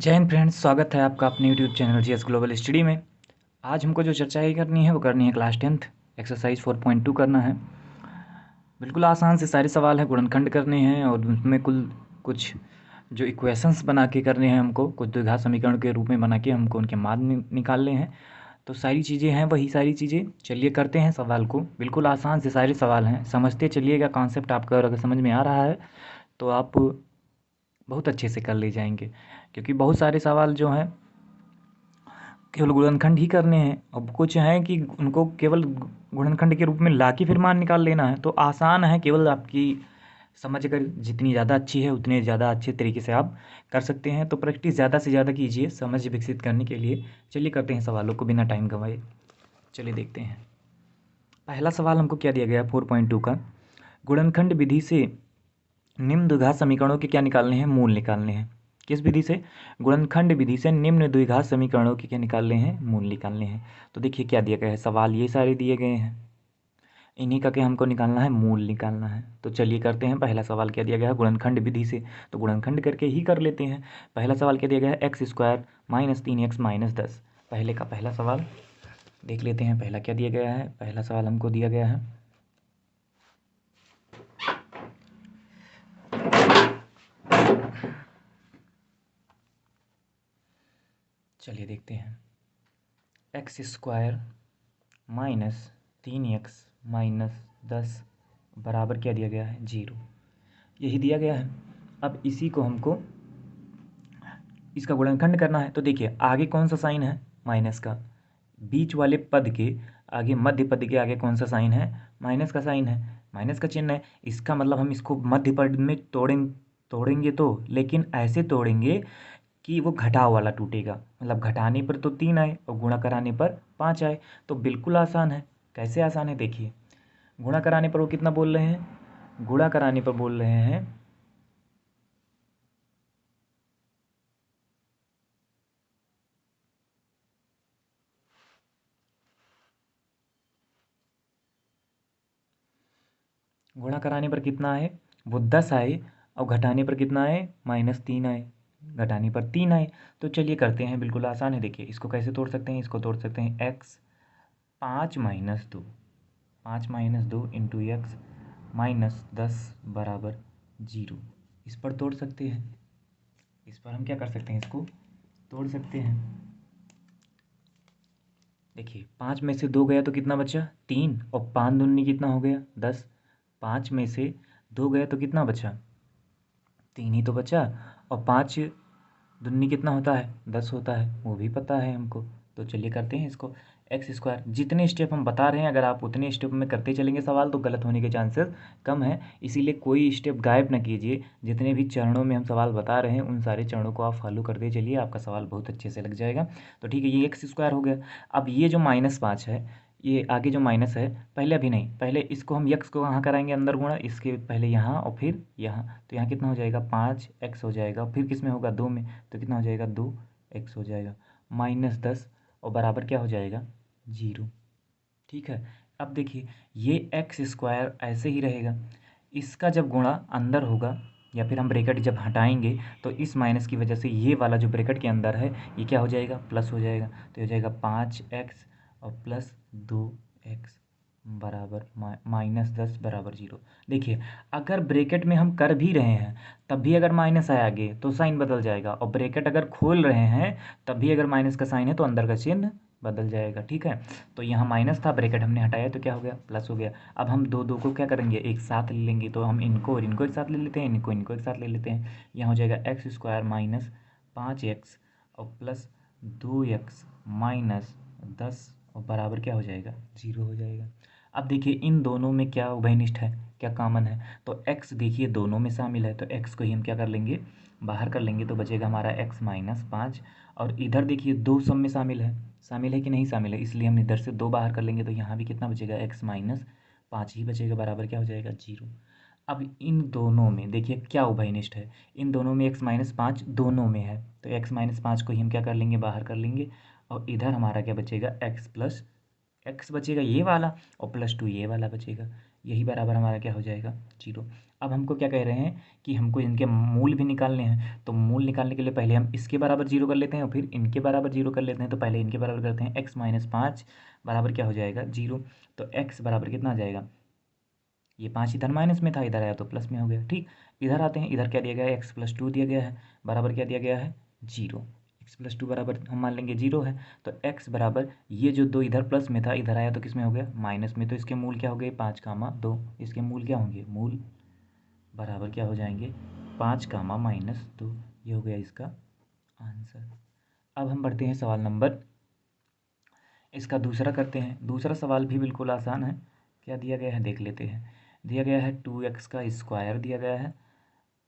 जय हिंद फ्रेंड्स, स्वागत है आपका अपने YouTube channel GS global study में। आज हमको जो चर्चा ही करनी है वो करनी है क्लास 10th एक्सरसाइज 4.2 करना है। बिल्कुल आसान से सारे सवाल हैं, गुणनखंड करने हैं और उसमें कुछ जो इक्वेशंस बना के करने हैं हमको, कुछ द्विघात समीकरण के रूप में बना के हमको उनके मान निकालने हैं। तो सारी चीज़ें हैं, वही सारी चीज़ें। चलिए करते हैं सवाल को। बिल्कुल आसान से सारे सवाल हैं, समझते चलिएगा। कॉन्सेप्ट आपका अगर समझ में आ रहा है तो आप बहुत अच्छे से कर ले जाएंगे, क्योंकि बहुत सारे सवाल जो हैं केवल गुणनखंड ही करने हैं। अब कुछ हैं कि उनको केवल गुणनखंड के रूप में ला के फिर मान निकाल लेना है। तो आसान है, केवल आपकी समझ अगर जितनी ज़्यादा अच्छी है उतने ज़्यादा अच्छे तरीके से आप कर सकते हैं। तो प्रैक्टिस ज़्यादा से ज़्यादा कीजिए समझ विकसित करने के लिए। चलिए करते हैं सवालों को बिना टाइम गंवाए। चलिए देखते हैं। पहला सवाल हमको क्या दिया गया 4.2 का। गुणनखंड विधि से निम्न द्विघात समीकरणों के क्या निकालने हैं, मूल निकालने हैं। किस विधि से? गुणनखंड विधि से निम्न द्विघात समीकरणों के क्या निकालने हैं, मूल निकालने हैं। तो देखिए क्या दिया गया है, सवाल ये सारे दिए गए हैं, इन्हीं का क्या हमको निकालना है, मूल निकालना है। तो चलिए करते हैं। पहला सवाल क्या दिया गया है, गुणनखंड विधि से, तो गुणनखंड करके ही कर लेते हैं। पहला सवाल क्या दिया गया है, x² - 3x - 10। पहले का पहला सवाल देख लेते हैं। पहला क्या दिया गया है, पहला सवाल हमको दिया गया है चलिए देखते हैं। x² - 3x - 10 बराबर क्या दिया गया है, 0। यही दिया गया है। अब इसी को हमको इसका गुणनखंड करना है। तो देखिए आगे कौन सा साइन है, माइनस का। बीच वाले पद के आगे, मध्य पद के आगे कौन सा साइन है, माइनस का साइन है, माइनस का चिन्ह है। इसका मतलब हम इसको मध्य पद में तोड़ेंगे तो, लेकिन ऐसे तोड़ेंगे कि वो घटाव वाला टूटेगा। मतलब घटाने पर तो 3 आए और गुणा कराने पर 5 आए। तो बिल्कुल आसान है। कैसे आसान है, देखिए। गुणा कराने पर वो कितना बोल रहे हैं, गुणा कराने पर बोल रहे हैं गुणा कराने पर कितना आए, वो 10 आए, और घटाने पर कितना आए, -3 आए। घटाने पर 3 आए। तो चलिए करते हैं, बिल्कुल आसान है। देखिए इसको कैसे तोड़ सकते हैं, इसको तोड़ सकते हैं x 5 - 2, 5 - 2 इंटू एक्स -10 बराबर 0। इस पर तोड़ सकते हैं। इस पर हम क्या कर सकते हैं, इसको तोड़ सकते हैं। देखिए 5 में से 2 गया तो कितना बचा, 3, और 5 दूनी कितना हो गया, 10। 5 में से 2 गया तो कितना बचा, 3 ही तो बचा। और 5 दूनी कितना होता है, 10 होता है, वो भी पता है हमको। तो चलिए करते हैं इसको। x², जितने स्टेप हम बता रहे हैं अगर आप उतने स्टेप में करते चलेंगे सवाल, तो गलत होने के चांसेस कम है। इसीलिए कोई स्टेप गायब ना कीजिए। जितने भी चरणों में हम सवाल बता रहे हैं उन सारे चरणों को आप फॉलो करते चलिए, आपका सवाल बहुत अच्छे से लग जाएगा। तो ठीक है, ये x² हो गया। अब ये जो -5 है, ये आगे जो माइनस है, पहले अभी नहीं, पहले इसको हम यक्स को कहाँ कराएंगे, अंदर गुणा, इसके पहले यहाँ और फिर यहाँ। तो यहाँ कितना हो जाएगा, 5x हो जाएगा। फिर किस में होगा, 2 में, तो कितना हो जाएगा, 2x हो जाएगा। -10 और बराबर क्या हो जाएगा, 0। ठीक है। अब देखिए ये x² ऐसे ही रहेगा। इसका जब गुणा अंदर होगा या फिर हम ब्रैकेट जब हटाएंगे, तो इस माइनस की वजह से ये वाला जो ब्रैकेट के अंदर है ये क्या हो जाएगा, प्लस हो जाएगा। तो ये हो जाएगा 5x और प्लस 2x बराबर -10 बराबर 0। देखिए अगर ब्रैकेट में हम कर भी रहे हैं तब भी अगर माइनस आए आगे तो साइन बदल जाएगा, और ब्रैकेट अगर खोल रहे हैं तब भी अगर माइनस का साइन है तो अंदर का चिन्ह बदल जाएगा। ठीक है। तो यहाँ माइनस था, ब्रैकेट हमने हटाया तो क्या हो गया, प्लस हो गया। अब हम दो दो को क्या करेंगे, एक साथ ले लेंगे। तो हम इनको और इनको एक साथ ले लेते हैं, इनको एक साथ ले लेते हैं। यहाँ हो जाएगा x² - 5x और प्लस 2x -10 और बराबर क्या हो जाएगा, 0 हो जाएगा। अब देखिए इन दोनों में क्या उभयनिष्ठ है, क्या कॉमन है। तो x देखिए दोनों में शामिल है, तो x को ही हम क्या कर लेंगे, बाहर कर लेंगे। तो बचेगा हमारा x -5। और इधर देखिए 2 सब में शामिल है कि नहीं शामिल है, इसलिए हम इधर से 2 बाहर कर लेंगे। तो यहाँ भी कितना बचेगा, x -5 ही बचेगा, बराबर क्या हो जाएगा, 0। अब इन दोनों में देखिए क्या उभयनिष्ठ है, इन दोनों में x -5 दोनों में है, तो x -5 को ही हम क्या कर लेंगे, बाहर कर लेंगे। और इधर हमारा क्या बचेगा, x बचेगा ये वाला, और +2 ये वाला बचेगा। यही बराबर हमारा क्या हो जाएगा, 0। अब हमको क्या कह रहे हैं कि हमको इनके मूल भी निकालने हैं, तो मूल निकालने के लिए पहले हम इसके बराबर 0 कर लेते हैं और फिर इनके बराबर 0 कर लेते हैं। तो पहले इनके बराबर करते हैं, x माइनस 5 बराबर क्या हो जाएगा, 0। तो x बराबर कितना आ जाएगा, ये 5 इधर माइनस में था, इधर आया तो प्लस में हो गया। ठीक, इधर आते हैं, इधर क्या दिया गया है, x+2 दिया गया है, बराबर क्या दिया गया है, 0। x+2 बराबर हम मान लेंगे 0 है। तो x बराबर ये जो 2 इधर प्लस में था, इधर आया तो किस में हो गया, माइनस में। तो इसके मूल क्या हो गए, 5, 2। इसके मूल क्या होंगे, मूल बराबर क्या हो जाएंगे, 5, -2। ये हो गया इसका आंसर। अब हम बढ़ते हैं सवाल नंबर, इसका दूसरा करते हैं। दूसरा सवाल भी बिल्कुल आसान है। क्या दिया गया है देख लेते हैं। दिया गया है 2x का स्क्वायर दिया गया है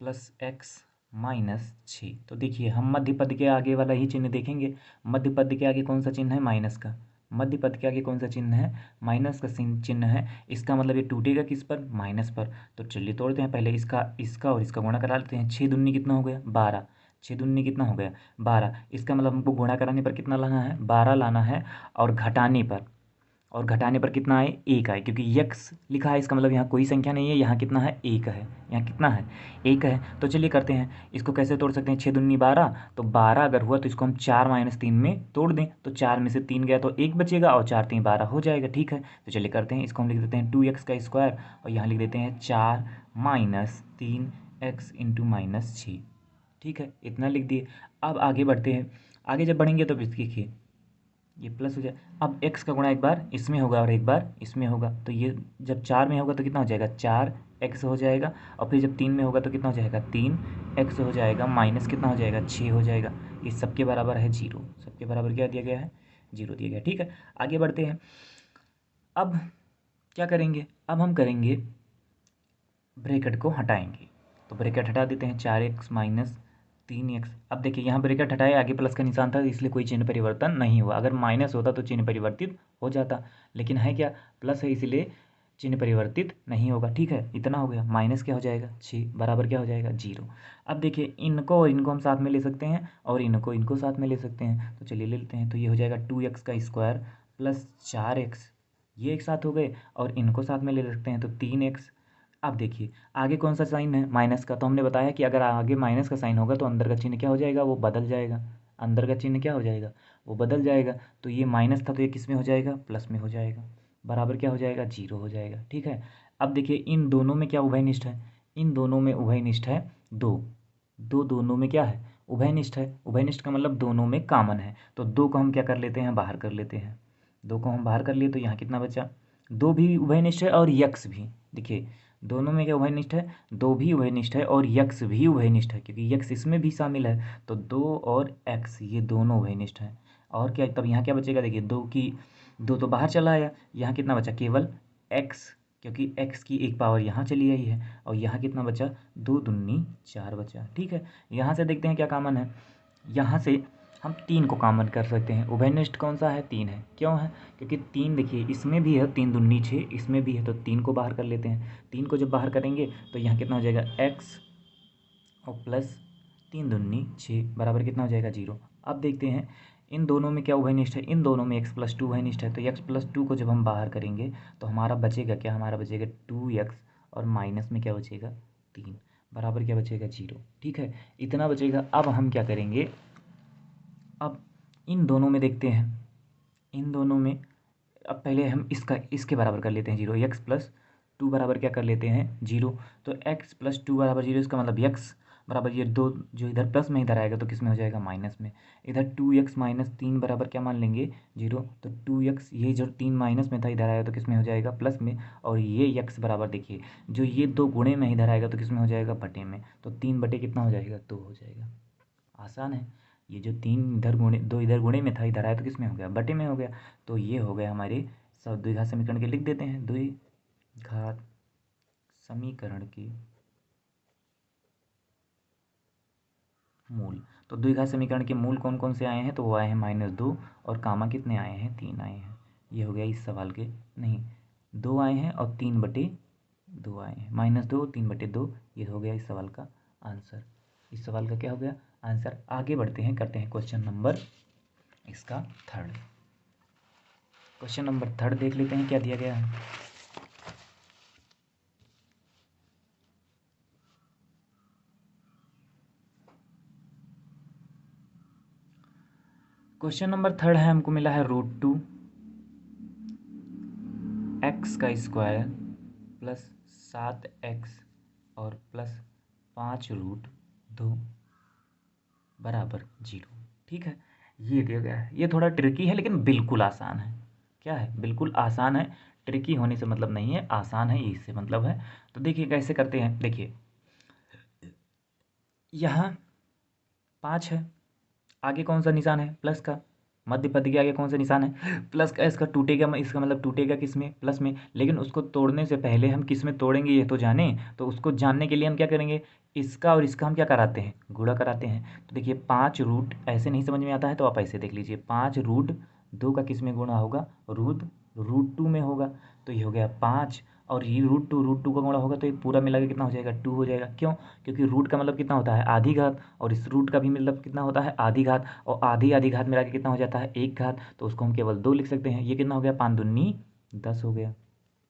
प्लस x-6। तो देखिए हम मध्य पद के आगे वाला ही चिन्ह देखेंगे। मध्य पद के आगे कौन सा चिन्ह है, माइनस का। मध्य पद के आगे कौन सा चिन्ह है, माइनस का चिन्ह है। इसका मतलब ये टूटेगा किस पर, माइनस पर। तो चलिए तोड़ते हैं, पहले इसका और इसका गुणा करा लेते हैं। 6 दूनी कितना हो गया, 12। 6 दूनी कितना हो गया, 12। इसका मतलब हमको गुणा कराने पर कितना लाना है, 12 लाना है। और घटाने पर कितना आए, 1 आए, क्योंकि यक्स लिखा है, इसका मतलब यहाँ कोई संख्या नहीं है, यहाँ कितना है, 1 है। यहाँ कितना है, 1 है। तो चलिए करते हैं, इसको कैसे तोड़ सकते हैं, 6 दूनी 12। तो 12 अगर हुआ तो इसको हम 4-3 में तोड़ दें। तो 4 में से 3 गया तो 1 बचेगा और 4 3 12 हो जाएगा। ठीक है, तो चलिए करते हैं, इसको हम लिख देते हैं 2x का स्क्वायर और यहाँ लिख देते हैं 4-3x इंटू -6। ठीक है, इतना लिख दिए। अब आगे बढ़ते हैं। आगे जब बढ़ेंगे तो देखिए ये प्लस हो जाए। अब x का गुणा एक बार इसमें होगा और एक बार इसमें होगा। तो ये जब 4 में होगा तो कितना हो जाएगा, 4x हो जाएगा। और फिर जब 3 में होगा तो कितना हो जाएगा, 3x हो जाएगा। माइनस कितना हो जाएगा, 6 हो जाएगा। ये सबके बराबर है 0। सबके बराबर क्या दिया गया है, 0 दिया गया। ठीक है, आगे बढ़ते हैं। अब क्या करेंगे, अब हम करेंगे ब्रैकेट को हटाएंगे। तो ब्रैकेट हटा देते हैं, 4x-3x। अब देखिए यहाँ ब्रैकेट हटाए, आगे प्लस का निशान था, इसलिए कोई चिन्ह परिवर्तन नहीं हुआ। अगर माइनस होता तो चिन्ह परिवर्तित हो जाता, लेकिन है क्या, प्लस है, इसलिए चिन्ह परिवर्तित नहीं होगा। ठीक है, इतना हो गया। माइनस क्या हो जाएगा, 6 बराबर क्या हो जाएगा, 0। अब देखिए इनको और इनको हम साथ में ले सकते हैं और इनको साथ में ले सकते हैं। तो चलिए ले लेते हैं। तो ये हो जाएगा 2x का स्क्वायर प्लस 4x, ये एक साथ हो गए, और इनको साथ में ले सकते हैं तो 3x। अब देखिए आगे कौन सा साइन है, माइनस का। तो हमने बताया कि अगर आगे माइनस का साइन होगा तो अंदर का चिन्ह क्या हो जाएगा, वो बदल जाएगा। अंदर का चिन्ह क्या हो जाएगा, वो बदल जाएगा। तो ये माइनस था तो ये किस में हो जाएगा, प्लस में हो जाएगा। बराबर क्या हो जाएगा, 0 हो जाएगा। ठीक है, अब देखिए इन दोनों में क्या उभयनिष्ठ है, इन दोनों में उभयनिष्ठ है 2। दोनों में क्या है, उभयनिष्ठ है। उभयनिष्ठ का मतलब दोनों में कॉमन है। तो 2 को हम क्या कर लेते हैं, बाहर कर लेते हैं। 2 को हम बाहर कर लिए तो यहाँ कितना बचा, 2 भी उभयनिष्ठ है और यक्स भी। देखिए दोनों में क्या उभयनिष्ठ है, 2 भी उभयनिष्ठ है और यक्स भी उभयनिष्ठ है, क्योंकि यक्स इसमें भी शामिल है। तो 2 और x ये दोनों उभयनिष्ठ हैं। और क्या, तब यहाँ क्या बचेगा, देखिए 2 तो बाहर चला आया, यहाँ कितना बचा, केवल x, क्योंकि x की एक पावर यहाँ चली आई है। और यहाँ कितना बचा, 2 दूनी 4 बचा। ठीक है, यहाँ से देखते हैं क्या कॉमन है। यहाँ से हम 3 को कॉमन कर सकते हैं। उभयनिष्ठ कौन सा है, 3 है। क्यों है, क्योंकि 3 देखिए इसमें भी है, 3 दूनी 6, इसमें भी है, तो 3 को बाहर कर लेते हैं। 3 को जब बाहर करेंगे तो यहाँ कितना हो जाएगा, x और प्लस 3 दूनी 6 बराबर कितना हो जाएगा, 0। अब देखते हैं इन दोनों में क्या उभयनिष्ठ है, इन दोनों में x+2 उभयनिष्ठ है। तो x+2 को जब हम बाहर करेंगे तो हमारा बचेगा क्या, हमारा बचेगा 2x और माइनस में क्या बचेगा, 3 बराबर क्या बचेगा, 0। ठीक है, इतना बचेगा। अब हम क्या करेंगे, अब इन दोनों में देखते हैं, इन दोनों में अब पहले हम इसके बराबर कर लेते हैं 0। x+2 बराबर क्या कर लेते हैं, 0। तो x+2 बराबर 0, इसका मतलब x बराबर ये 2 जो इधर प्लस में इधर आएगा तो किस में हो जाएगा, माइनस में। इधर 2x-3 बराबर क्या मान लेंगे, 0। तो 2x ये जो 3 माइनस में था इधर आएगा तो किस में हो जाएगा, प्लस में। और ये x बराबर देखिए जो ये 2 गुणे में इधर आएगा तो किस में हो जाएगा, बटे में। तो 3 बटे कितना हो जाएगा, 2 हो जाएगा। आसान है। ये जो 3 इधर गुणे 2 इधर गुणे में था, इधर आया तो किस में हो गया, बटे में हो गया। तो ये हो गया हमारे सब द्विघात समीकरण के, लिख देते हैं द्विघात समीकरण के मूल। तो द्विघात समीकरण के मूल कौन कौन से आए हैं, तो वो आए हैं -2 और कामा कितने आए हैं, 3 आए हैं। ये हो गया इस सवाल के, नहीं 2 आए हैं और 3/2 आए हैं, -2 3/2। ये हो गया इस सवाल का आंसर। इस सवाल का क्या हो गया, आंसर। आगे बढ़ते हैं, करते हैं क्वेश्चन नंबर इसका थर्ड। क्वेश्चन नंबर थर्ड देख लेते हैं क्या दिया गया है। क्वेश्चन नंबर थर्ड है, हमको मिला है √2 एक्स का स्क्वायर प्लस 7x और प्लस 5√2 बराबर 0। ठीक है, ये दिया गया है। ये थोड़ा ट्रिकी है लेकिन बिल्कुल आसान है। क्या है? बिल्कुल आसान है। ट्रिकी होने से मतलब नहीं है, आसान है, इससे मतलब है। तो देखिए कैसे करते हैं। देखिए यहाँ 5 है, आगे कौन सा निशान है? प्लस का। मध्य पद के आगे कौन सा निशान है? प्लस का। इसका टूटेगा, इसका मतलब टूटेगा किस में? प्लस में। लेकिन उसको तोड़ने से पहले हम किस में तोड़ेंगे ये तो जाने। तो उसको जानने के लिए हम क्या करेंगे, इसका और इसका हम क्या कराते हैं? गुणा कराते हैं। तो देखिए 5 ऐसे नहीं समझ में आता है तो आप ऐसे देख लीजिए। 5√2 का किस में गुणा होगा? √2 में होगा। तो ये हो गया 5, और ये √2 का गुणा होगा तो ये पूरा मिला के कितना हो जाएगा? 2 हो जाएगा। क्यों? क्योंकि रूट का मतलब कितना होता है? आधी घात, और इस रूट का भी मतलब कितना होता है? आधी घात, और आधी आधी घात मिला के कितना हो जाता है? 1 घात। तो उसको हम केवल 2 लिख सकते हैं। ये कितना हो गया? 5 दूनी 10 हो गया।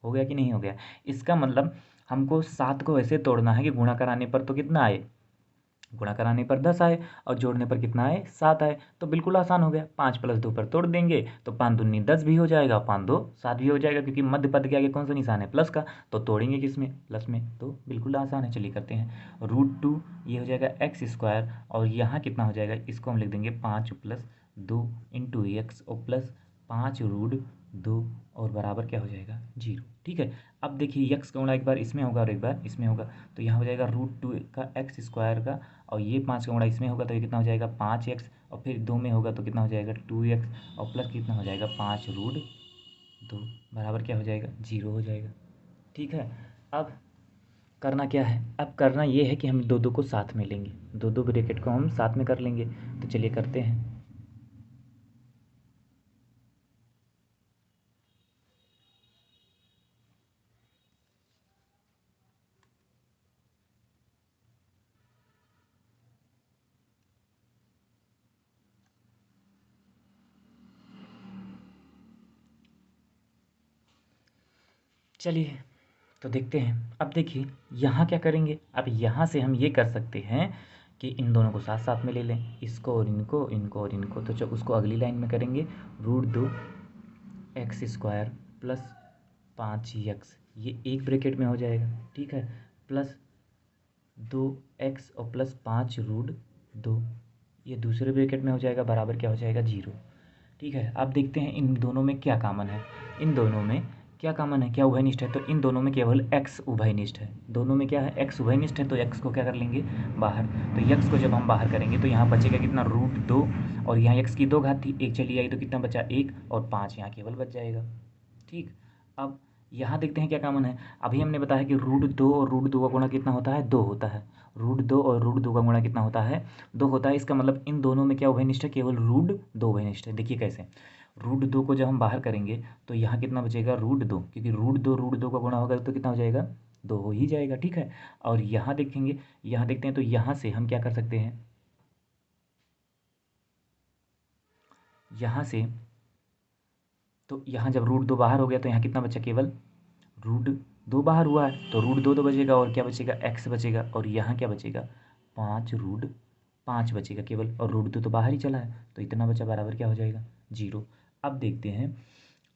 हो गया कि नहीं हो गया? इसका मतलब हमको 7 को ऐसे तोड़ना है कि गुणा कराने पर तो कितना आए? गुणा कराने पर 10 आए, और जोड़ने पर कितना आए? 7 आए। तो बिल्कुल आसान हो गया। 5 + 2 पर तोड़ देंगे तो 5 दूनी 10 भी हो जाएगा, 5 2 7 भी हो जाएगा, क्योंकि मध्य पद के आगे कौन सा निशान है? प्लस का। तो तोड़ेंगे किस में? प्लस में। तो बिल्कुल आसान है। चलिए करते हैं। √2 ये हो जाएगा x², और यहाँ कितना हो जाएगा? इसको हम लिख देंगे 5 + 2 × x, और प्लस 5√2, और बराबर क्या हो जाएगा? 0। ठीक है। अब देखिए x का गुणा एक बार इसमें होगा और एक बार इसमें होगा, तो यहाँ हो जाएगा √2 का x² का, और ये 5 का गुणा इसमें होगा तो ये कितना हो जाएगा? 5x, और फिर 2 में होगा तो कितना हो जाएगा? 2x, और प्लस कितना हो जाएगा? 5√2 बराबर क्या हो जाएगा? 0 हो जाएगा। ठीक है। अब करना क्या है? अब करना ये है कि हम दो दो को साथ में लेंगे, दो दो ब्रैकेट को हम साथ में कर लेंगे। तो चलिए करते हैं। चलिए तो देखते हैं। अब देखिए यहाँ क्या करेंगे। अब यहाँ से हम ये कर सकते हैं कि इन दोनों को साथ साथ में ले लें, इसको और इनको, इनको और इनको। तो जब उसको अगली लाइन में करेंगे, √2 x² प्लस 5x, ये एक ब्रैकेट में हो जाएगा। ठीक है। प्लस 2x और प्लस 5√2, ये दूसरे ब्रैकेट में हो जाएगा, बराबर क्या हो जाएगा? 0। ठीक है। अब देखते हैं इन दोनों में क्या कॉमन है। इन दोनों में क्या कॉमन है? क्या उभयनिष्ठ है? तो इन दोनों में केवल x उभयनिष्ठ है। दोनों में क्या है? x उभयनिष्ठ है। तो x को क्या कर लेंगे? बाहर। तो x को जब हम बाहर करेंगे तो यहाँ बचेगा कितना? √2, और यहाँ x की 2 घात थी, एक चली आई तो कितना बचा? 1, और 5 यहाँ केवल बच जाएगा। ठीक। अब यहाँ देखते हैं क्या कॉमन है। अभी हमने बताया कि √2 और √2 का गुणा कितना होता है? 2 होता है। √2 और √2 का गुणा कितना होता है? 2 होता है। इसका मतलब इन दोनों में क्या उभयनिष्ठ है? केवल √2 उभयनिष्ठ है। देखिए कैसे। √2 को जब हम बाहर करेंगे तो यहाँ कितना बचेगा? √2, क्योंकि √2 का गुणा होगा तो कितना हो जाएगा? 2 हो ही जाएगा। ठीक है। और यहाँ देखेंगे, यहाँ देखते हैं, तो यहाँ से हम क्या कर सकते हैं? यहाँ से, तो यहाँ जब √2 बाहर हो गया तो यहाँ कितना बचा? केवल √2 बाहर हुआ है तो √2 तो बचेगा, और क्या बचेगा? x बचेगा, और यहाँ क्या बचेगा? 5√5 बचेगा केवल, और √2 तो बाहर ही चला है तो इतना बचा, बराबर क्या हो जाएगा? 0। अब देखते हैं।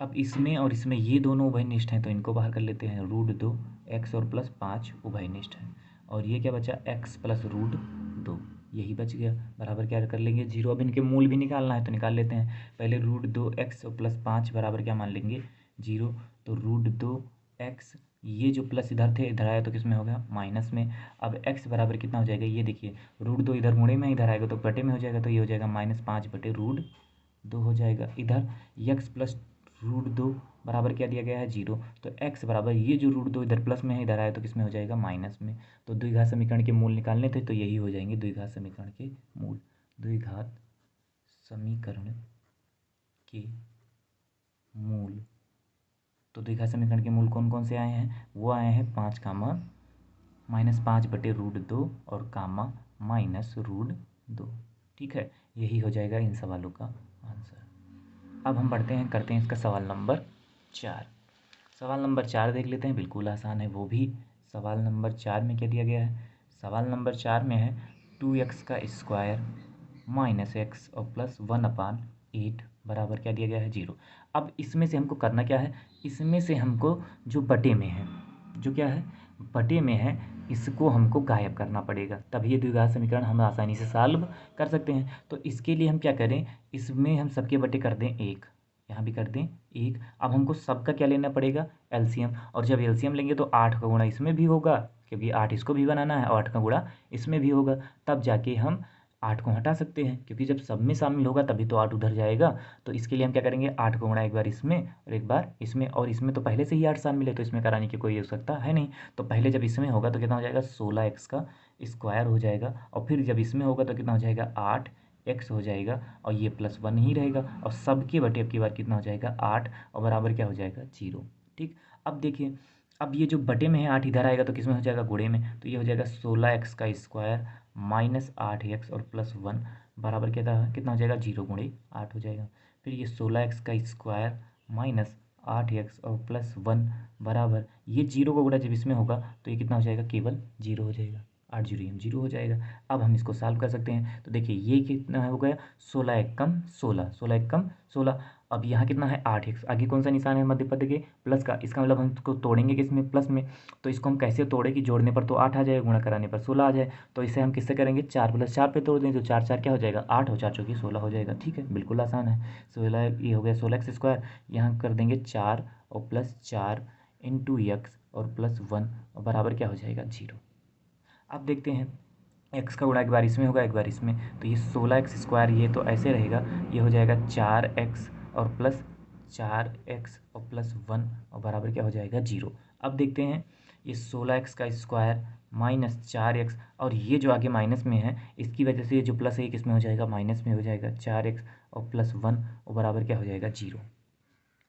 अब इसमें और इसमें ये दोनों उभयनिष्ठ हैं तो इनको बाहर कर लेते हैं। √2 x और प्लस 5 उभयनिष्ठ है, और ये क्या बचा? x + √2, यही बच गया, बराबर क्या कर लेंगे? 0। अब इनके मूल भी निकालना है तो निकाल लेते हैं। पहले √2 x और प्लस 5 बराबर क्या मान लेंगे? 0। तो √2 x, ये जो प्लस इधर थे इधर आया तो किस में हो गया? माइनस में। अब x बराबर कितना हो जाएगा? ये देखिए, √2 इधर मुड़े में, इधर आएगा तो बटे में हो जाएगा, तो ये हो जाएगा -5/√2 हो जाएगा। इधर x + √2 बराबर क्या दिया गया है? 0। तो x बराबर, ये जो √2 इधर प्लस में है इधर आया तो किस में हो जाएगा? माइनस में। तो द्विघात समीकरण के मूल निकालने थे तो यही हो जाएंगे द्विघात समीकरण के मूल। द्विघात समीकरण के मूल। तो द्विघात समीकरण के मूल कौन कौन से आए हैं? वो आए हैं 5 कामा -5/√2 और कामा -√2। ठीक है। यही हो जाएगा इन सवालों का आंसर। अब हम बढ़ते हैं, करते हैं इसका सवाल नंबर 4। सवाल नंबर 4 देख लेते हैं, बिल्कुल आसान है वो भी। सवाल नंबर 4 में क्या दिया गया है? सवाल नंबर 4 में है 2x² - x और प्लस 1/8 8 बराबर क्या दिया गया है 0। अब इसमें से हमको करना क्या है, इसमें से हमको जो बटे में है, जो क्या है बटे में है, इसको हमको गायब करना पड़ेगा, तभी ये द्विघात समीकरण हम आसानी से सॉल्व कर सकते हैं। तो इसके लिए हम क्या करें, इसमें हम सबके बटे कर दें 1, यहाँ भी कर दें 1। अब हमको सबका क्या लेना पड़ेगा, एलसीएम, और जब एलसीएम लेंगे तो 8 का गुणा इसमें भी होगा, क्योंकि 8 इसको भी बनाना है और 8 का गुणा इसमें भी होगा, तब जाके हम 8 को हटा सकते हैं, क्योंकि जब सब में शामिल होगा तभी तो 8 उधर जाएगा। तो इसके लिए हम क्या करेंगे, 8 को गुणा एक बार इसमें और एक बार इसमें, और इसमें तो पहले से ही 8 शामिल है तो इसमें कराने की कोई आवश्यकता है नहीं। तो पहले जब इसमें होगा तो कितना हो जाएगा, 16x का स्क्वायर हो जाएगा, और फिर जब इसमें होगा तो कितना हो जाएगा, 8x हो जाएगा, और ये +1 ही रहेगा, और सबके बटे अब की बार कितना हो जाएगा, 8, और बराबर क्या हो जाएगा, 0। ठीक, अब देखिए, अब ये जो बटे में है 8 इधर आएगा तो किस में हो जाएगा, गुणे में, तो ये हो जाएगा 16x का स्क्वायर माइनस 8x और +1 बराबर क्या था, कितना हो जाएगा, 0 गुणे 8 हो जाएगा। फिर ये 16x का स्क्वायर माइनस 8x और +1 बराबर, ये 0 का गुणा जब इसमें होगा तो ये कितना हो जाएगा, केवल 0 हो जाएगा, 8 0 हम 0 हो जाएगा। अब हम इसको सॉल्व कर सकते हैं, तो देखिए ये कितना हो गया, 16 एक कम 16, 16 एक कम 16। अब यहाँ कितना है, 8x, आगे कौन सा निशान है मध्य पद के, प्लस का, इसका मतलब हम इसको तोड़ेंगे किसमें, प्लस में। तो इसको हम कैसे तोड़े कि जोड़ने पर तो 8 आ जाए, गुणा कराने पर 16 आ जाए। तो इसे हम किससे करेंगे, 4 + 4 पे तोड़ दें, तो 4 4 क्या हो जाएगा, 8, और 4 चौकी 16 हो जाएगा। ठीक है, बिल्कुल आसान है। 16 ये हो गया 16x स्क्वायर, यहाँ कर देंगे 4 और +4 इंटू x और +1 और बराबर क्या हो जाएगा, 0। अब देखते हैं, x का गुणा एक बार इसमें होगा एक बार इसमें, तो ये 16x स्क्वायर ये तो ऐसे रहेगा, ये हो जाएगा 4x और +4x और +1 और बराबर क्या हो जाएगा, 0। अब देखते हैं, ये 16x का स्क्वायर माइनस 4x, और ये जो आगे माइनस में है इसकी वजह से ये जो प्लस है ये किस में हो जाएगा, माइनस में हो जाएगा, 4x और +1 और बराबर क्या हो जाएगा, 0।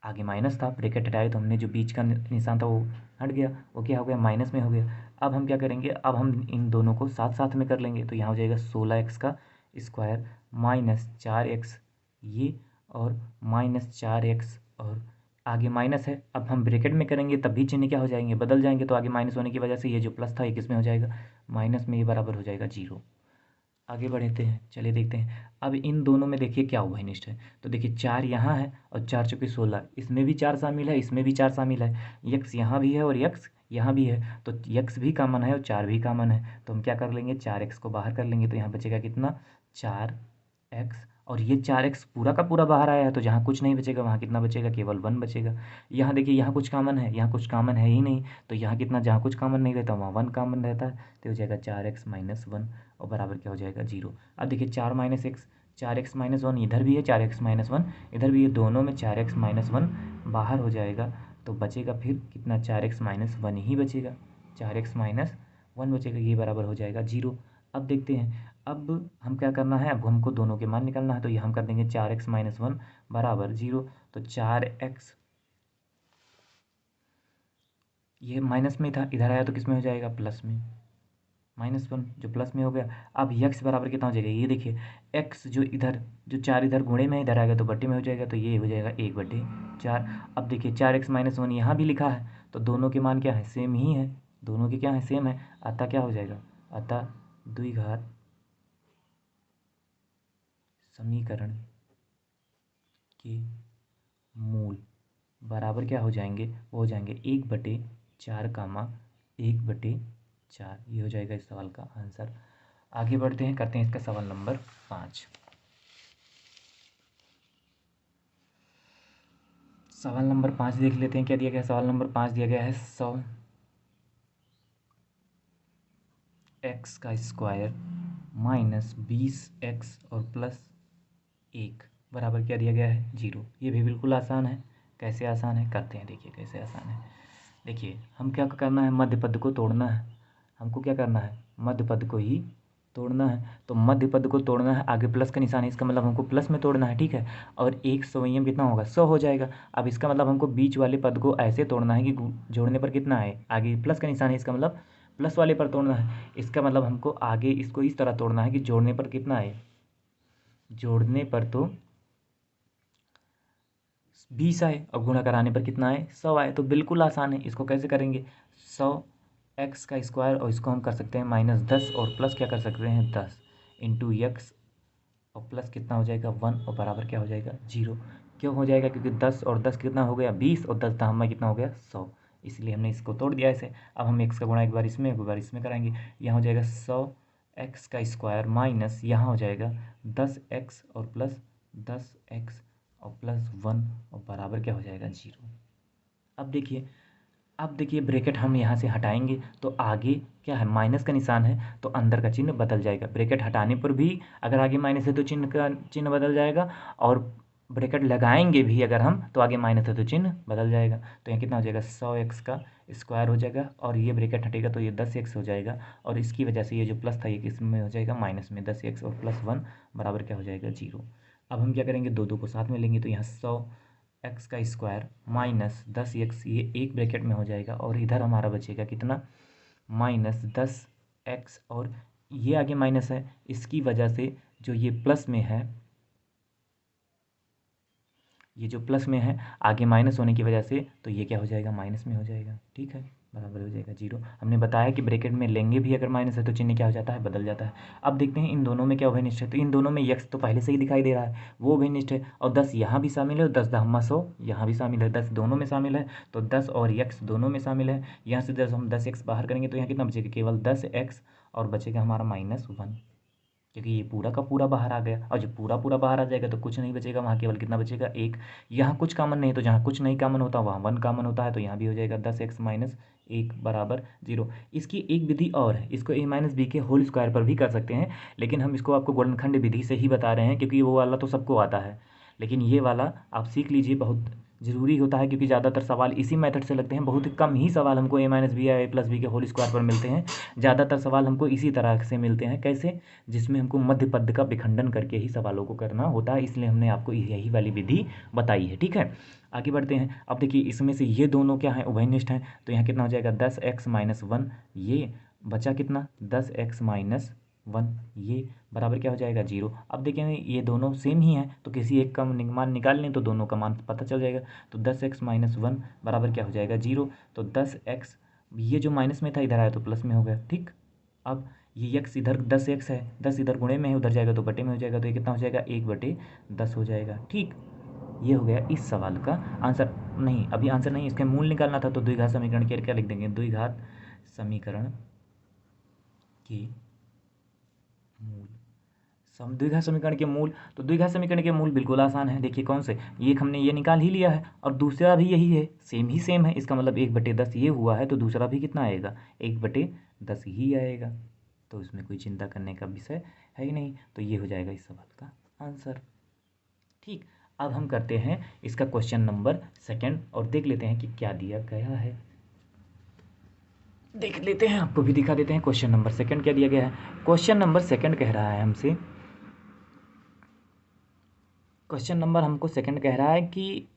आगे माइनस था, ब्रैकेट हटाए तो हमने जो बीच का निशान था वो हट गया, वो क्या हो गया, माइनस में हो गया। अब हम क्या करेंगे, अब हम इन दोनों को साथ साथ में कर लेंगे, तो यहाँ हो जाएगा 16x का स्क्वायर माइनस 4x ये, और -4x, और आगे माइनस है, अब हम ब्रैकेट में करेंगे तब भी चिन्ह क्या हो जाएंगे, बदल जाएंगे, तो आगे माइनस होने की वजह से ये जो प्लस था ये किस में हो जाएगा, माइनस में, ये बराबर हो जाएगा 0। आगे बढ़ते हैं, चलिए देखते हैं। अब इन दोनों में देखिए क्या उभयनिष्ठ है, तो देखिए 4 यहाँ है और 4 चौके 16, इसमें भी 4 शामिल है, इसमें भी 4 शामिल है, यक्स यहाँ भी है और यक्स यहाँ भी है, तो यक्स भी कॉमन है और 4 भी कॉमन है, तो हम क्या कर लेंगे, 4x को बाहर कर लेंगे, तो यहाँ बचेगा कितना, 4x, और ये 4x पूरा का पूरा बाहर आया है, तो जहाँ कुछ नहीं बचेगा वहाँ कितना बचेगा, केवल 1 बचेगा। यहाँ देखिए, यहाँ कुछ कॉमन है, यहाँ कुछ कॉमन है ही नहीं, तो यहाँ कितना, जहाँ कुछ कॉमन नहीं रहता वहाँ 1 कॉमन रहता है, तो हो जाएगा 4x - 1 और बराबर क्या हो जाएगा, 0। अब देखिए 4 - x, 4x - 1 इधर भी है, 4x - 1 इधर भी है, दोनों में 4x - 1 बाहर हो जाएगा, तो बचेगा फिर कितना, 4x - 1 ही बचेगा, 4x - 1 बचेगा, ये बराबर हो जाएगा 0। अब देखते हैं, अब हम क्या करना है, अब हमको दोनों के मान निकालना है, तो ये हम कर देंगे 4x - 1 बराबर 0, तो 4x, ये माइनस में था, इधर आया तो किस में हो जाएगा, प्लस में, -1 जो प्लस में हो गया। अब यक्स बराबर कितना हो जाएगा, ये देखिए एक्स जो इधर, जो 4 इधर गुणे में, इधर आएगा तो बट्टे में हो जाएगा, तो ये हो जाएगा 1/4। अब देखिए 4x - 1 यहाँ भी लिखा है, तो दोनों के मान क्या है, सेम ही है, दोनों के क्या है, सेम है, अतः क्या हो जाएगा, अतः द्विघात समीकरण के मूल बराबर क्या हो जाएंगे, वो हो जाएंगे 1/4 कामा 1/4, ये हो जाएगा इस सवाल का आंसर। आगे बढ़ते हैं, करते हैं इसका सवाल नंबर 5। सवाल नंबर 5 देख लेते हैं, क्या दिया गया है। सवाल नंबर 5 दिया गया है, 100x का स्क्वायर माइनस 20x और +1 बराबर क्या दिया गया है, 0। ये भी बिल्कुल आसान है। कैसे आसान है, करते हैं, देखिए कैसे आसान है। देखिए हम क्या करना है, मध्य पद को तोड़ना है, हमको क्या करना है, मध्य पद को ही तोड़ना है। तो मध्य पद को तोड़ना है, आगे प्लस का निशान है, इसका मतलब हमको प्लस में तोड़ना है, ठीक है। और 100 कितना होगा, 100 हो जाएगा। अब इसका मतलब हमको बीच वाले पद को ऐसे तोड़ना है कि जोड़ने पर कितना है, आगे प्लस का निशान है, इसका मतलब प्लस वाले पर तोड़ना है। इसका मतलब हमको आगे इसको इस तरह तोड़ना है कि जोड़ने पर कितना है, जोड़ने पर तो 20 आए और गुणा कराने पर कितना आए, 100 आए। तो बिल्कुल आसान है, इसको कैसे करेंगे, 100x का स्क्वायर, और इसको हम कर सकते हैं -10, और प्लस क्या कर सकते हैं, 10 इंटू यक्स और प्लस कितना हो जाएगा 1 और बराबर क्या हो जाएगा 0। क्यों हो जाएगा? क्योंकि 10 और 10 कितना हो गया 20 और 10 दाम में कितना हो गया 100, इसलिए हमने इसको तोड़ दिया ऐसे। अब हम x का गुणा एक बार इसमें एक बार इसमें कराएंगे। यहाँ हो जाएगा 100x का स्क्वायर माइनस यहाँ हो जाएगा 10x और प्लस 10x और प्लस 1 और बराबर क्या हो जाएगा 0। अब देखिए ब्रैकेट हम यहाँ से हटाएंगे तो आगे क्या है माइनस का निशान है, तो अंदर का चिन्ह बदल जाएगा। ब्रैकेट हटाने पर भी अगर आगे माइनस है तो चिन्ह बदल जाएगा, और ब्रैकेट लगाएंगे भी अगर हम तो आगे माइनस है तो चिन्ह बदल जाएगा। तो यहाँ कितना हो जाएगा 100x का स्क्वायर हो जाएगा, और ये ब्रैकेट हटेगा तो ये 10x हो जाएगा, और इसकी वजह से ये जो प्लस था ये किस में हो जाएगा माइनस में, 10x और प्लस 1 बराबर क्या हो जाएगा 0। अब हम क्या करेंगे, दो दो को साथ में लेंगे तो यहाँ 100x का स्क्वायर माइनस 10x ये एक ब्रैकेट में हो जाएगा, और इधर हमारा बचेगा कितना माइनस 10x, और ये आगे माइनस है इसकी वजह से जो ये प्लस में है, ये जो प्लस में है आगे माइनस होने की वजह से तो ये क्या हो जाएगा माइनस में हो जाएगा। ठीक है, बराबर हो जाएगा 0। हमने बताया कि ब्रैकेट में लेंगे भी अगर माइनस है तो चिन्ह क्या हो जाता है बदल जाता है। अब देखते हैं इन दोनों में क्या उभयनिष्ठ है, तो इन दोनों में यक्स तो पहले से ही दिखाई दे रहा है वो उभयनिष्ठ है, और 10 यहाँ भी शामिल है और 10 दहम्मा 100 यहाँ भी शामिल है, 10 दोनों में शामिल है, तो 10 और यक्स दोनों में शामिल है। यहाँ से 10 हम 10x बाहर करेंगे तो यहाँ कितना बचेगा केवल 10x, और बचेगा हमारा -1, क्योंकि ये पूरा का पूरा बाहर आ गया, और जब पूरा पूरा बाहर आ जाएगा तो कुछ नहीं बचेगा, वहाँ केवल कितना बचेगा 1। यहाँ कुछ कॉमन नहीं, तो जहाँ कुछ नहीं कॉमन होता वहाँ 1 कॉमन होता है, तो यहाँ भी हो जाएगा 10x - 1 बराबर 0। इसकी एक विधि और है, इसको a - b के होल स्क्वायर पर भी कर सकते हैं, लेकिन हम इसको आपको गुणनखंड विधि से ही बता रहे हैं, क्योंकि वो वाला तो सबको आता है, लेकिन ये वाला आप सीख लीजिए, बहुत ज़रूरी होता है, क्योंकि ज़्यादातर सवाल इसी मेथड से लगते हैं। बहुत ही कम ही सवाल हमको a - b या a+b के होल स्क्वायर पर मिलते हैं, ज़्यादातर सवाल हमको इसी तरह से मिलते हैं। कैसे? जिसमें हमको मध्य पद का विखंडन करके ही सवालों को करना होता है, इसलिए हमने आपको यही वाली विधि बताई है। ठीक है, आगे बढ़ते हैं। अब देखिए इसमें से ये दोनों क्या हैं उभयनिष्ठ हैं, तो यहाँ कितना हो जाएगा 10x - 1, ये बचा कितना 10x - 1, ये बराबर क्या हो जाएगा 0। अब देखेंगे ये दोनों सेम ही हैं, तो किसी एक का मान निकाल लें तो दोनों का मान पता चल जाएगा। तो 10x - 1 बराबर क्या हो जाएगा 0। तो 10x ये जो माइनस में था इधर आया तो प्लस में हो गया। ठीक, अब ये x इधर 10x है, 10 इधर गुणे में है, उधर जाएगा तो बटे में हो जाएगा, तो ये कितना हो जाएगा 1/10 हो जाएगा। ठीक, ये हो गया इस सवाल का आंसर। नहीं, अभी आंसर नहीं, इसका मूल निकालना था, तो द्विघात समीकरण के क्या लिख देंगे, द्विघात समीकरण के मूल, द्विघात समीकरण के मूल। तो द्विघात समीकरण के मूल बिल्कुल आसान है, देखिए कौन से, ये हमने ये निकाल ही लिया है, और दूसरा भी यही है, सेम ही सेम है, इसका मतलब 1/10 ये हुआ है, तो दूसरा भी कितना आएगा 1/10 ही आएगा, तो इसमें कोई चिंता करने का विषय है ही नहीं। तो ये हो जाएगा इस सवाल का आंसर। ठीक, अब हम करते हैं इसका क्वेश्चन नंबर 2 और देख लेते हैं कि क्या दिया गया है। देख लेते हैं, आपको भी दिखा देते हैं क्वेश्चन नंबर 2 क्या दिया गया है। क्वेश्चन नंबर 2 कह रहा है हमसे, क्वेश्चन नंबर हमको 2 कह रहा है कि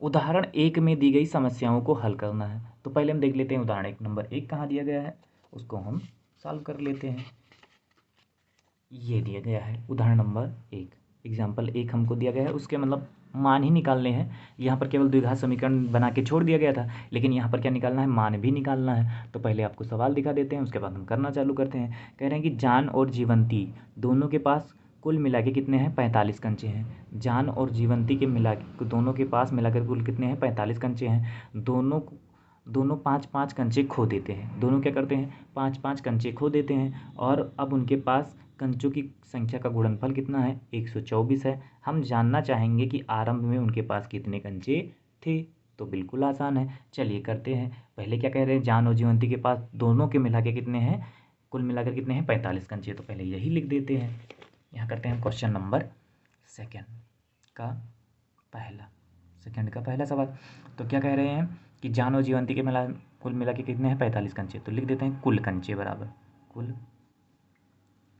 उदाहरण 1 में दी गई समस्याओं को हल करना है। तो पहले हम देख लेते हैं उदाहरण नंबर 1 कहाँ दिया गया है, उसको हम सॉल्व कर लेते हैं। ये दिया गया है उदाहरण नंबर 1, एग्जाम्पल 1 हमको दिया गया है, उसके मतलब मान ही निकालने हैं। यहाँ पर केवल द्विघात समीकरण बना के छोड़ दिया गया था, लेकिन यहाँ पर क्या निकालना है, मान भी निकालना है। तो पहले आपको सवाल दिखा देते हैं, उसके बाद हम करना चालू करते हैं। कह रहे हैं कि जान और जीवंती दोनों के पास कुल मिला के कितने हैं 45 कंचे हैं। जान और जीवंती के मिला के दोनों के पास मिलाकर कुल कितने हैं 45 कंचे हैं। दोनों दोनों 5-5 कंचे खो देते हैं, दोनों क्या करते हैं 5-5 कंचे खो देते हैं, और अब उनके पास कंचों की संख्या का गुणनफल कितना है 124 है। हम जानना चाहेंगे कि आरंभ में उनके पास कितने कंचे थे। तो बिल्कुल आसान है, चलिए करते हैं। पहले क्या कह रहे हैं, जान और जीवंती के पास दोनों के मिला के कितने हैं, कुल मिलाकर कितने हैं 45 कंचे, तो पहले यही लिख देते हैं। यहाँ करते हैं क्वेश्चन नंबर 2 का पहला सवाल। तो क्या कह रहे हैं कि जान और जीवंती के कुल मिला के कितने हैं 45 कंचे, तो लिख देते हैं कुल कंचे बराबर कुल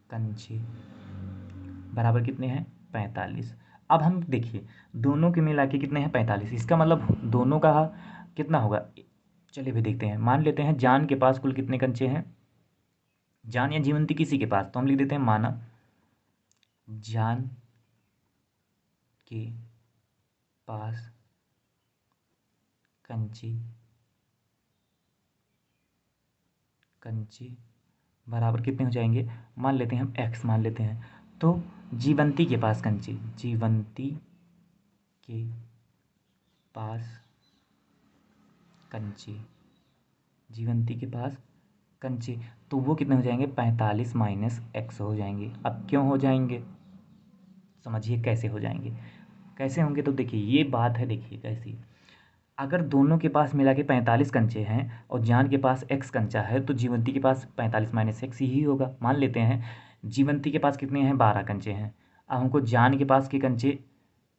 कंचे बराबर कितने हैं 45। अब हम देखिए दोनों के मिला के कितने हैं 45, इसका मतलब दोनों का कितना होगा, चलिए भी देखते हैं। मान लेते हैं जान के पास कुल कितने कंचे हैं, जान या जीवंती किसी के पास, तो हम लिख देते हैं माना जान के पास कंचे बराबर कितने हो जाएंगे, मान लेते हैं हम x मान लेते हैं। तो जीवंती के पास कंचे, जीवंती के पास कंचे, जीवंती के पास कंचे, तो वो कितने हो जाएंगे, 45 माइनस एक्स हो जाएंगे। अब क्यों हो जाएंगे, समझिए कैसे हो जाएंगे, कैसे होंगे। तो देखिए ये बात है, देखिए कैसी, अगर दोनों के पास मिला के 45 कंचे हैं और जान के पास एक्स कंचा है, तो जीवंती के पास 45 माइनस एक्स ही होगा। मान लेते हैं जीवंती के पास कितने हैं, 12 कंचे हैं। अब हमको जान के पास के कंचे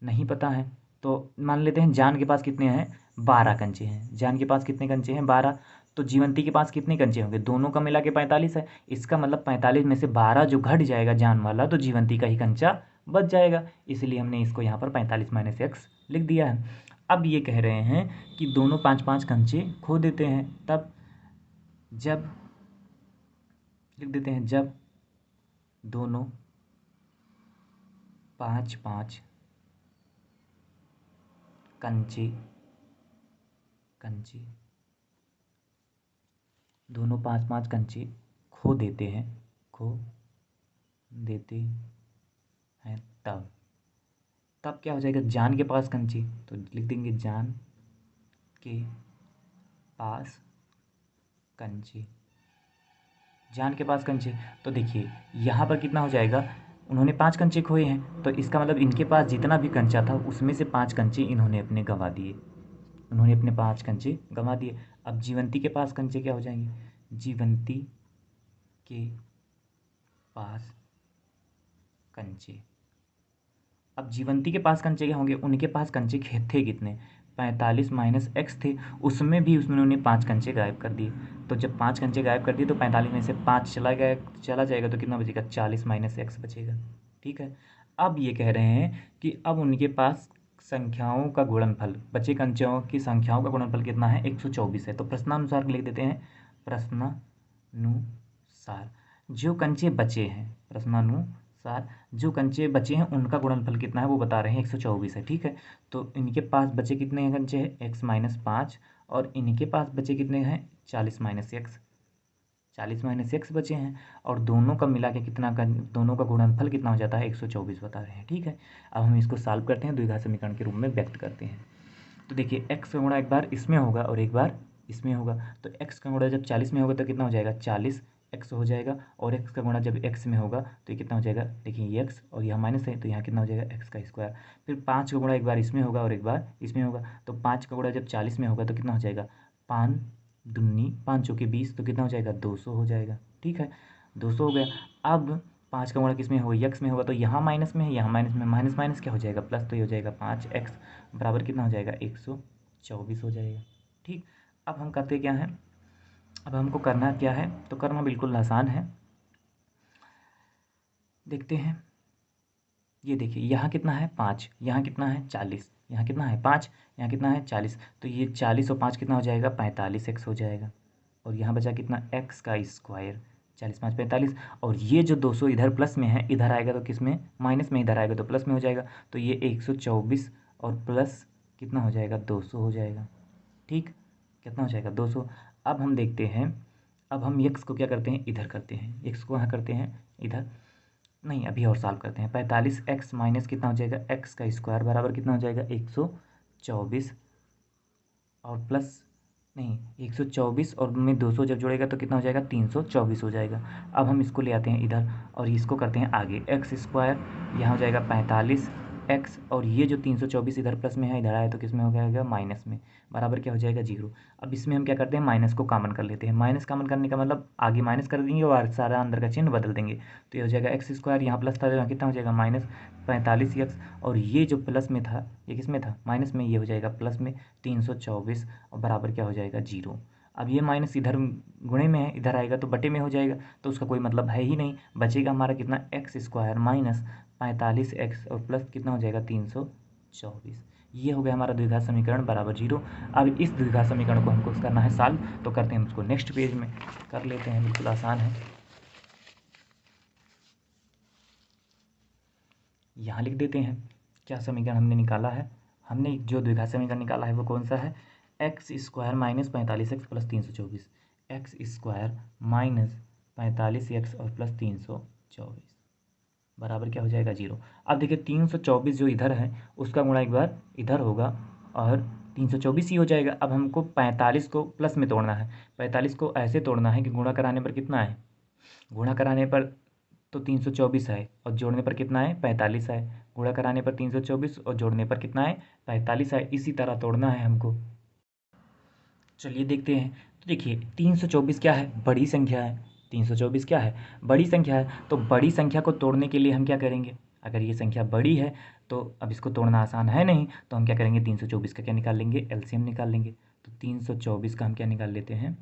नहीं पता है, तो मान लेते हैं जान के पास कितने हैं, 12 कंचे हैं। जान के पास कितने कंचे हैं, 12। तो जीवंती के पास कितने कंचे होंगे, दोनों का मिला के 45 है। इसका मतलब 45 में से 12 जो घट जाएगा जान वाला, तो जीवंती का ही कंचा बच जाएगा। इसलिए हमने इसको यहाँ पर 45 माइनस एक्स लिख दिया है। अब ये कह रहे हैं कि दोनों 5-5 कंचे खो देते हैं, तब जब लिख देते हैं, जब दोनों 5-5 कंचे कंचे दोनों 5-5 कंचे खो देते हैं, खो देते हैं, तब क्या हो जाएगा, जान के पास कंचे, तो लिख देंगे जान के पास कंचे, जान के पास कंचे। तो देखिए यहाँ पर कितना हो जाएगा, उन्होंने 5 कंचे खोए हैं, तो इसका मतलब इनके पास जितना भी कंचा था उसमें से 5 कंचे इन्होंने अपने गंवा दिए, उन्होंने अपने 5 कंचे गंवा दिए। अब जीवंती के पास कंचे क्या हो जाएंगे, जीवंती के पास कंचे। अब जीवंती के पास कंचे क्या होंगे, उनके पास कंचे थे कितने, 45 माइनस एक्स थे, उसमें भी उन्होंने 5 कंचे गायब कर दिए। तो जब 5 कंचे गायब कर दिए तो 45 में से 5 चला जाएगा, तो कितना बचेगा, 40 माइनस एक्स बचेगा। ठीक है, अब ये कह रहे हैं कि अब उनके पास संख्याओं का गुणनफल, बचे कंचों की संख्याओं का गुणनफल कितना है, 124 है। तो प्रश्नानुसार लिख देते हैं, प्रश्नानुसार जो कंचे बचे हैं, प्रश्नानुसार जो कंचे बचे हैं उनका गुणनफल कितना है वो बता रहे हैं, 124 है। ठीक है, तो इनके पास बचे कितने हैं कंचे हैं, एक्स माइनस 5, और इनके पास बचे कितने हैं, 40 माइनस एक्स, 40 माइनस एक्स बचे हैं, और दोनों का मिला के कितना का, दोनों का गुणनफल कितना हो जाता है, 124 बता रहे हैं। ठीक है, अब हम इसको सॉल्व करते हैं, द्विघात समीकरण के रूप में व्यक्त करते हैं। तो देखिए एक्स का गुणा एक बार इसमें होगा और एक बार इसमें होगा, तो एक्स का गुणा जब 40 में होगा तो कितना हो जाएगा, 40 एक्स हो जाएगा, और एक्स का गुणा जब एक्स में होगा तो ये कितना हो जाएगा, देखिए ये एक्स और यहाँ माइनस है, तो यहाँ कितना हो जाएगा, एक्स का स्क्वायर। फिर 5 का गुणा एक बार इसमें होगा और एक बार इसमें होगा, तो 5 का गुणा जब 40 में होगा तो कितना हो जाएगा, 5 दूनी 5 चौके 20, तो कितना हो जाएगा, 200 हो जाएगा। ठीक है, 200 हो गया। अब 5 का गुणा किस में होगा, यक्स में होगा, तो यहाँ माइनस में है, यहाँ माइनस में, माइनस माइनस क्या हो जाएगा, प्लस, तो ये हो जाएगा 5x बराबर कितना हो जाएगा, 124 हो जाएगा। ठीक, अब हम करते क्या हैं, अब हमको करना क्या है, तो करना बिल्कुल आसान है, देखते हैं। ये देखिए यहाँ कितना है, 5, यहाँ कितना है, 40, यहाँ कितना है 5, यहाँ कितना है 40, तो ये 40 और 5 कितना हो जाएगा, 45x हो जाएगा। और यहाँ बचा कितना, एक्स का स्क्वायर, 40×5 = 45, और ये जो 200 इधर प्लस में है, इधर आएगा तो किस में, माइनस में, इधर आएगा तो प्लस में हो जाएगा, तो ये 124 और प्लस कितना हो जाएगा, 200 हो जाएगा। ठीक, कितना हो जाएगा, 200। अब हम देखते हैं, अब हम एक्स को क्या करते हैं, इधर करते हैं, एक्स को यहाँ करते हैं इधर, नहीं अभी और सॉल्व करते हैं। 45x माइनस कितना हो जाएगा, एक्स का स्क्वायर बराबर कितना हो जाएगा, 124, और प्लस नहीं 124 और में 200 जब जोड़ेगा तो कितना हो जाएगा, 324 हो जाएगा। अब हम इसको ले आते हैं इधर और इसको करते हैं आगे, एक्स स्क्वायर यहाँ हो जाएगा 45x, और ये जो 324 इधर प्लस में है, इधर आया तो किस में हो जाएगा, माइनस में, बराबर क्या हो जाएगा, 0। अब इसमें हम क्या करते हैं, माइनस को कॉमन कर लेते हैं। माइनस कॉमन करने का मतलब आगे माइनस कर देंगे और सारा अंदर का चिन्ह बदल देंगे, तो ये हो जाएगा एक्स स्क्वायर, यहाँ प्लस था तो यहाँ कितना हो जाएगा, माइनस 45x, और ये जो प्लस में था ये किस में था, माइनस में, ये हो जाएगा प्लस में 324, और बराबर क्या हो जाएगा, 0। अब ये माइनस इधर गुणे में है, इधर आएगा तो बटे में हो जाएगा, तो उसका कोई मतलब है ही नहीं। बचेगा हमारा कितना, एक्स स्क्वायर माइनस 45x और प्लस कितना हो जाएगा, 324। ये हो गया हमारा द्विघात समीकरण बराबर 0। अब इस द्विघात समीकरण को हमको करना है सॉल्व, तो करते हैं हम उसको नेक्स्ट पेज में कर लेते हैं, बिल्कुल आसान है। यहाँ लिख देते हैं क्या समीकरण हमने निकाला है, हमने जो द्विघात समीकरण निकाला है वो कौन सा है, x square minus 45x plus 324, x square minus 45x और प्लस 324 बराबर क्या हो जाएगा 0। अब देखिए 324 जो इधर है उसका गुणा एक बार इधर होगा और 324 ही हो जाएगा। अब हमको 45 को प्लस में तोड़ना है, 45 को ऐसे तोड़ना है कि गुणा कराने पर कितना है, गुणा कराने पर तो 324 है और जोड़ने पर कितना है 45 है, गुणा कराने पर 324 और जोड़ने पर कितना है 45 है। इसी तरह तोड़ना है हमको। चलिए देखते हैं। तो देखिए 324 क्या है, बड़ी संख्या है। 324 क्या है, बड़ी संख्या है। तो बड़ी संख्या को तोड़ने के लिए हम क्या करेंगे, अगर ये संख्या बड़ी है तो अब इसको तोड़ना आसान है नहीं, तो हम क्या करेंगे 324 का क्या निकाल लेंगे, एलसीएम निकाल लेंगे। तो 324 का हम क्या निकाल लेते हैं,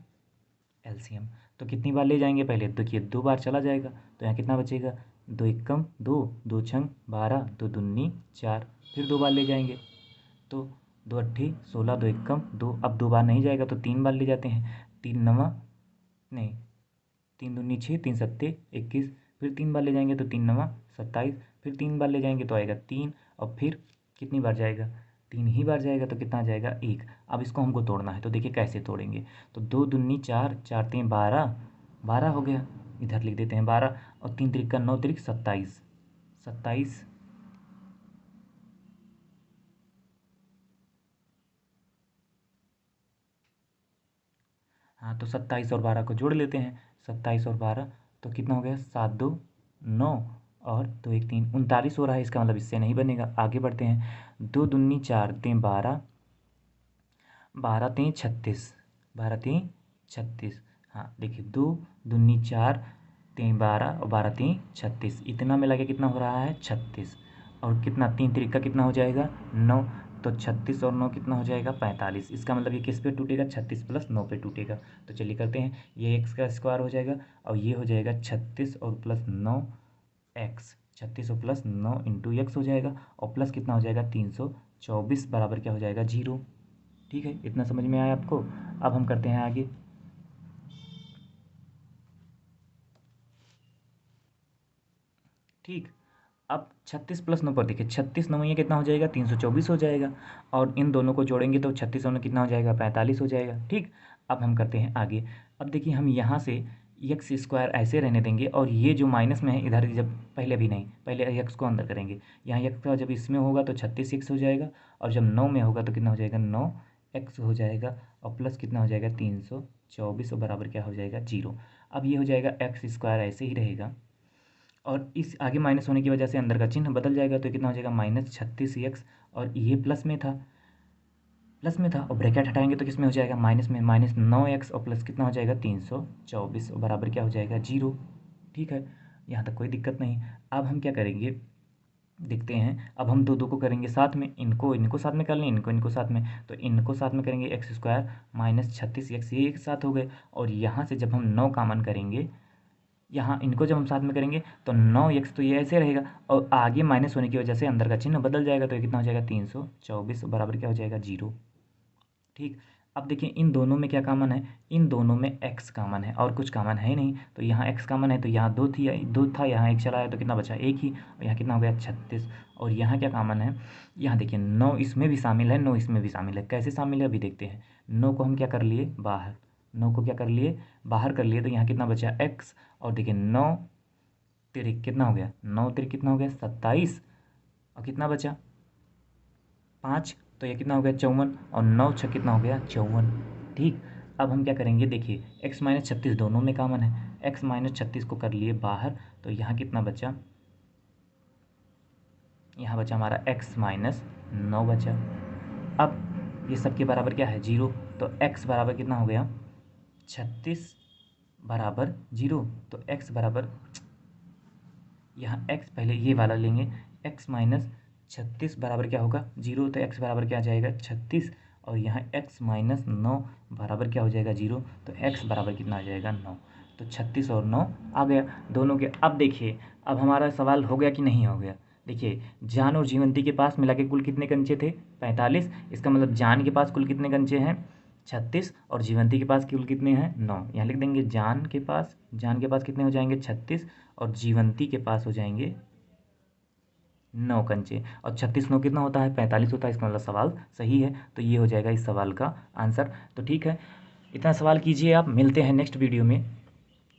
एलसीएम। तो कितनी बार ले जाएंगे, पहले देखिए 2 बार चला जाएगा तो यहाँ कितना बचेगा, 2 एकम 2, 2 छंग 12, 2 दूनी 4, फिर 2 बार ले जाएंगे तो 2 अट्ठी 16, 2 एकम 2। अब 2 बार नहीं जाएगा तो 3 बार ले जाते हैं, 3 नवा नहीं 3 दूनी 6, 3 सत्ते 21, फिर 3 बार ले जाएंगे तो 3 नवा 27, फिर 3 बार ले जाएंगे तो आएगा 3, और फिर कितनी बार जाएगा, 3 ही बार जाएगा तो कितना आ जाएगा 1। अब इसको हमको तोड़ना है, तो देखिए कैसे तोड़ेंगे। तो 2 दूनी 4, 4 तीन 12, 12 हो गया, इधर लिख देते हैं 12, और 3 तिरिका 9 तिरिक 27, 27। हाँ तो 27 और 12 को जोड़ लेते हैं, 27 और 12 तो कितना हो गया, 7 2 9 और 2 1 3 39 हो रहा है। इसका मतलब इससे नहीं बनेगा, आगे बढ़ते हैं। 2 दूनी 4 तीन 12, 12 तीन 36, 12 तीन 36। हाँ देखिए 2 दूनी 4 तीन 12 और 12 तीन 36, इतना मिला के कितना हो रहा है 36, और कितना 3 तिरिका कितना हो जाएगा 9, तो 36 और 9 कितना हो जाएगा 45। इसका मतलब ये किस पे टूटेगा, 36 प्लस 9 पे टूटेगा। तो चलिए करते हैं, ये एक्स का स्क्वायर हो जाएगा और ये हो जाएगा 36 और प्लस 9 एक्स, 36 और प्लस 9 इंटू एक्स हो जाएगा, और प्लस कितना हो जाएगा 324 बराबर क्या हो जाएगा 0। ठीक है, इतना समझ में आया आपको। अब हम करते हैं आगे। ठीक, अब 36 प्लस 9 पर देखिए, 36 9 ये कितना हो जाएगा 324 हो जाएगा, और इन दोनों को जोड़ेंगे तो 36 और 9 कितना हो जाएगा 45 हो जाएगा। ठीक, अब हम करते हैं आगे। अब देखिए हम यहाँ से एक्स स्क्वायर ऐसे रहने देंगे, और ये जो माइनस में है इधर, जब पहले भी नहीं, पहले एक्स को अंदर करेंगे। यहाँ एक्स का जब इसमें होगा तो 36 एक्स हो जाएगा, और जब 9 में होगा तो कितना हो जाएगा 9 एक्स हो जाएगा, और प्लस कितना हो जाएगा 324 और बराबर क्या हो जाएगा 0। अब ये हो जाएगा एक्स स्क्वायर ऐसे ही रहेगा, और इस आगे माइनस होने की वजह से अंदर का चिन्ह बदल जाएगा, तो कितना हो जाएगा -36x, और ये प्लस में था, प्लस में था, और ब्रैकेट हटाएंगे तो किस में हो जाएगा माइनस में, -9x, और प्लस कितना हो जाएगा 324 और बराबर क्या हो जाएगा 0। ठीक है, यहाँ तक कोई दिक्कत नहीं। अब हम क्या करेंगे देखते हैं। अब हम दो दो को करेंगे साथ में, इनको इनको साथ में कर लें, इनको इनको साथ में, तो इनको साथ में करेंगे एक्स स्क्वायर -36x, ये एक साथ हो गए। और यहाँ से जब हम 9 कामन करेंगे, यहाँ इनको जब हम साथ में करेंगे तो 9x तो ये ऐसे रहेगा, और आगे माइनस होने की वजह से अंदर का चिन्ह बदल जाएगा, तो ये कितना हो जाएगा 324 बराबर क्या हो जाएगा 0। ठीक, अब देखिए इन दोनों में क्या कॉमन है, इन दोनों में x कॉमन है, और कुछ कॉमन है ही नहीं। तो यहाँ x कॉमन है, तो यहाँ 2 थी, 2 था, यहाँ 1 चला है, तो कितना बचा 1 ही, और यहाँ कितना हो गया 36। और यहाँ क्या कॉमन है, यहाँ देखिए 9 इसमें भी शामिल है, 9 इसमें भी शामिल है। कैसे शामिल है अभी देखते हैं। 9 को हम क्या कर लिए बाहर, 9 को क्या कर लिए बाहर कर लिए, तो यहाँ कितना बचा x, और देखिए 9 तिरिक कितना हो गया, 9 तिरिक कितना हो गया 27, और कितना बचा 5, तो ये कितना हो गया 54, और 9 छः कितना हो गया 54। ठीक, अब हम क्या करेंगे देखिए, x -36 दोनों में कॉमन है, x -36 को कर लिए बाहर, तो यहाँ कितना बचा, यहाँ बचा हमारा x-9 बचा। अब ये सब के बराबर क्या है 0, तो x बराबर कितना हो गया 36 बराबर 0, तो x बराबर, यहाँ x पहले ये वाला लेंगे, x -36 बराबर क्या होगा 0, तो x बराबर क्या आ जाएगा 36, और यहाँ x -9 बराबर क्या हो जाएगा 0, तो x बराबर कितना आ जाएगा 9। तो 36 और 9 आ गया दोनों के। अब देखिए, अब हमारा सवाल हो गया कि नहीं हो गया। देखिए जान और जीवंती के पास मिला के कुल कितने कंचे थे 45, इसका मतलब जान के पास कुल कितने कंचे हैं 36, और जीवंती के पास कुल कितने हैं 9। यहाँ लिख देंगे जान के पास कितने हो जाएंगे 36, और जीवंती के पास हो जाएंगे 9 कंचे, और 36 9 कितना होता है 45 होता है, इसका मतलब सवाल सही है। तो ये हो जाएगा इस सवाल का आंसर। तो ठीक है, इतना सवाल कीजिए आप, मिलते हैं नेक्स्ट वीडियो में,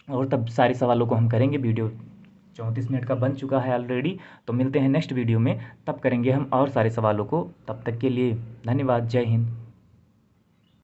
और तब सारे सवालों को हम करेंगे वीडियो 34 मिनट का बन चुका है ऑलरेडी। तो मिलते हैं नेक्स्ट वीडियो में, तब करेंगे हम और सारे सवालों को। तब तक के लिए धन्यवाद। जय हिंद।